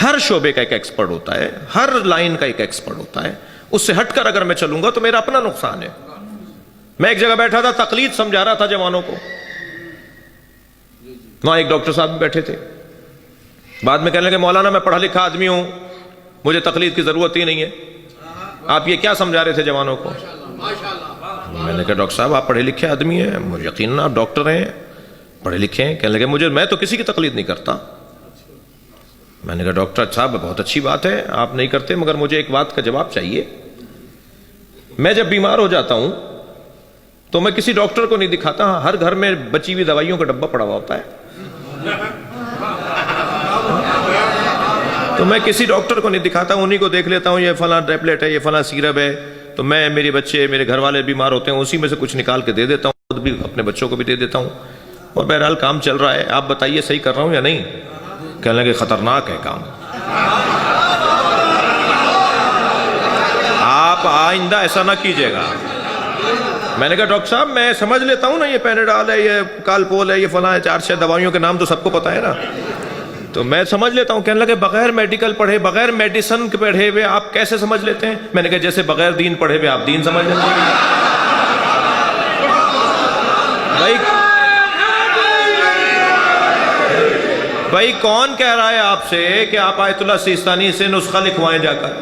ہر شعبے کا ایک ایکسپرٹ ہوتا ہے، ہر لائن کا ایک ایکسپرٹ ہوتا ہے. اس سے ہٹ کر اگر میں چلوں گا تو میرا اپنا نقصان ہے. میں ایک جگہ بیٹھا تھا، تقلید سمجھا رہا تھا جوانوں کو. وہاں ایک ڈاکٹر صاحب بھی بیٹھے تھے. بعد میں کہنے لگے مولانا میں پڑھا لکھا آدمی ہوں، مجھے تقلید کی ضرورت ہی نہیں ہے. آپ یہ کیا سمجھا رہے تھے جوانوں کو؟ میں نے کہا ڈاکٹر صاحب آپ پڑھے لکھے آدمی ہیں، مجھے یقیناً آپ ڈاکٹر ہیں، پڑھے لکھے ہیں. کہنے لگے میں تو کسی کی تقلید نہیں کرتا. میں نے کہا ڈاکٹر صاحب بہت اچھی بات ہے آپ نہیں کرتے، مگر مجھے ایک بات کا جواب چاہیے. میں جب بیمار ہو جاتا ہوں تو میں کسی ڈاکٹر کو نہیں دکھاتا. ہر گھر میں بچی ہوئی دوائیوں کا ڈبہ پڑا ہوا ہوتا ہے، تو میں کسی ڈاکٹر کو نہیں دکھاتا، انہی کو دیکھ لیتا ہوں یہ فلاں ٹیبلٹ ہے، یہ فلاں سیرپ ہے. تو میں میرے بچے میرے گھر والے بیمار ہوتے ہیں، اسی میں سے کچھ نکال کے دے دیتا ہوں، خود بھی اپنے بچوں کو بھی دے دیتا ہوں. اور بہرحال کام چل رہا ہے. آپ بتائیے صحیح کر رہا ہوں یا نہیں؟ کہنے لگے خطرناک ہے کام، آپ آئندہ ایسا نہ کیجیے گا. میں نے کہا ڈاکٹر صاحب میں سمجھ لیتا ہوں نا، یہ پینیڈال ہے، یہ کالپول ہے، یہ فلاں ہے، 4-6 دوائیوں کے نام تو سب کو پتا ہے نا، تو میں سمجھ لیتا ہوں. کہنے لگے بغیر میڈیکل پڑھے، بغیر میڈیسن کے پڑھے ہوئے آپ کیسے سمجھ لیتے ہیں؟ میں نے کہا جیسے بغیر دین پڑھے ہوئے آپ دین سمجھ لیتے ہیں. بھائی کون کہہ رہا ہے آپ سے کہ آپ آیت اللہ سیستانی سے نسخہ لکھوائیں جا کر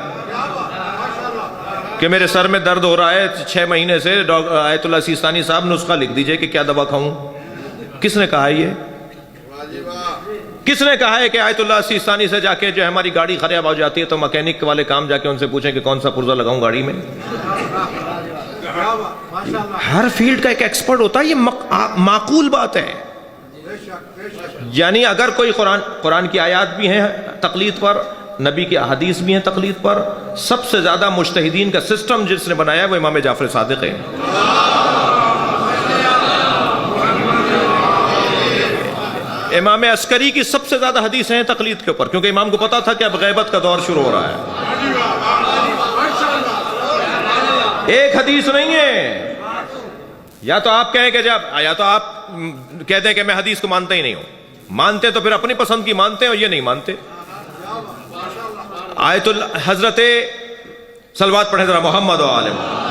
کہ میرے سر میں درد ہو رہا ہے 6 مہینے سے، آیت اللہ سیستانی صاحب نسخہ لکھ دیجئے کہ کیا دوا کھاؤں؟ کس نے کہا ہے یہ؟ کس نے کہا ہے کہ آیت اللہ سیستانی سے جا کے جو ہماری گاڑی خراب ہو جاتی ہے تو مکینک والے کام جا کے ان سے پوچھیں کہ کون سا پرزہ لگاؤں گاڑی میں؟ ہر فیلڈ کا ایک ایکسپرٹ ہوتا ہے. یہ معقول بات ہے. یعنی اگر کوئی قرآن کی آیات بھی ہیں تقلید پر، نبی کی احادیث بھی ہیں تقلید پر، سب سے زیادہ مجتہدین کا سسٹم جس نے بنایا ہے وہ امام جعفر صادق ہے. امام عسکری کی سب سے زیادہ حدیثیں ہیں تقلید کے اوپر، کیونکہ امام کو پتا تھا کہ اب غیبت کا دور شروع ہو رہا ہے. ایک حدیث نہیں ہے. یا تو آپ کہیں کہ یا تو آپ کہتے ہیں کہ میں حدیث کو مانتا ہی نہیں ہوں. مانتے تو پھر اپنی پسند کی مانتے ہیں، اور یہ نہیں مانتے. آیت حضرت صلوات پڑھیں ذرا محمد و آل محمد.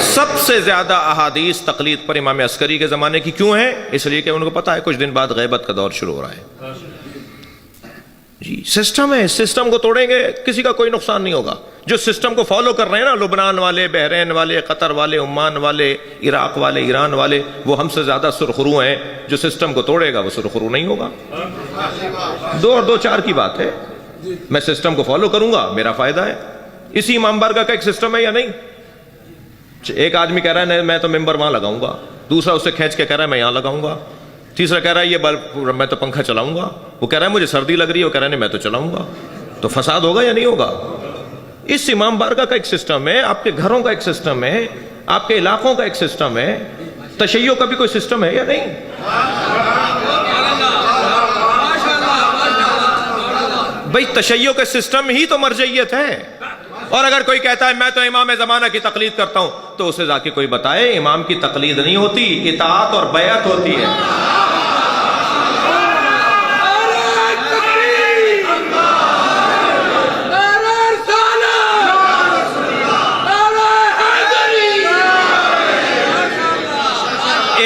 سب سے زیادہ احادیث تقلید پر امام عسکری کے زمانے کی کیوں ہیں؟ اس لیے کہ ان کو پتا ہے کچھ دن بعد غیبت کا دور شروع ہو رہا ہے. جی سسٹم ہے، سسٹم کو توڑیں گے کسی کا کوئی نقصان نہیں ہوگا. جو سسٹم کو فالو کر رہے ہیں نا، لبنان والے، بحرین والے، قطر والے، عمان والے، عراق والے، ایران والے، وہ ہم سے زیادہ سرخرو ہیں. جو سسٹم کو توڑے گا وہ سرخرو نہیں ہوگا. 2 اور 2 4 کی بات ہے. میں سسٹم کو فالو کروں گا، میرا فائدہ ہے. اسی امام بارگاہ کا ایک سسٹم ہے یا نہیں؟ ایک آدمی کہہ رہا ہے میں تو ممبر وہاں لگاؤں گا، دوسرا اسے کھینچ کے کہہ رہا ہے میں یہاں لگاؤں گا، تیسرا کہہ رہا ہے یہ بلب میں تو پنکھا چلاؤں گا، وہ کہہ رہا ہے مجھے سردی لگ رہی ہے، وہ کہہ رہا ہے نہیں میں تو چلاؤں گا. تو فساد ہوگا یا نہیں ہوگا؟ اس امام بارگاہ کا ایک سسٹم ہے، آپ کے گھروں کا ایک سسٹم ہے، آپ کے علاقوں کا ایک سسٹم ہے. تشیع کا بھی کوئی سسٹم ہے یا نہیں؟ بھئی تشیع کا سسٹم ہی تو مرجعیت ہے. اور اگر کوئی کہتا ہے میں تو امام زمانہ کی تقلید کرتا ہوں، تو اسے جا کے کوئی بتائے امام کی تقلید نہیں ہوتی، اطاعت اور بیعت ہوتی ہے.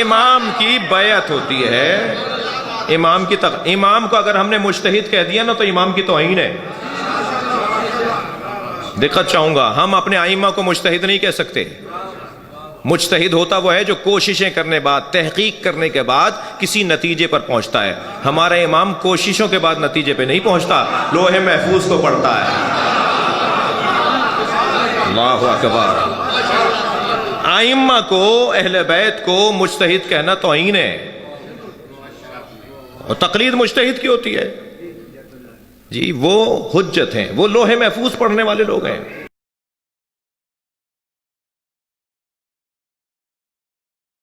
امام کی بیعت ہوتی ہے. امام کو اگر ہم نے مجتہد کہہ دیا نا تو امام کی توہین ہے. دقت چاہوں گا، ہم اپنے ائمہ کو مجتہد نہیں کہہ سکتے. مجتہد ہوتا وہ ہے جو کوششیں کرنے بعد، تحقیق کرنے کے بعد کسی نتیجے پر پہنچتا ہے. ہمارا امام کوششوں کے بعد نتیجے پہ نہیں پہنچتا، لوح محفوظ کو پڑھتا ہے. اللہ اکبر. ائمہ کو، اہل بیت کو مجتہد کہنا توہین ہے. اور تقلید مجتہد کی ہوتی ہے. جی وہ حجت ہیں، وہ لوح محفوظ پڑھنے والے لوگ ہیں.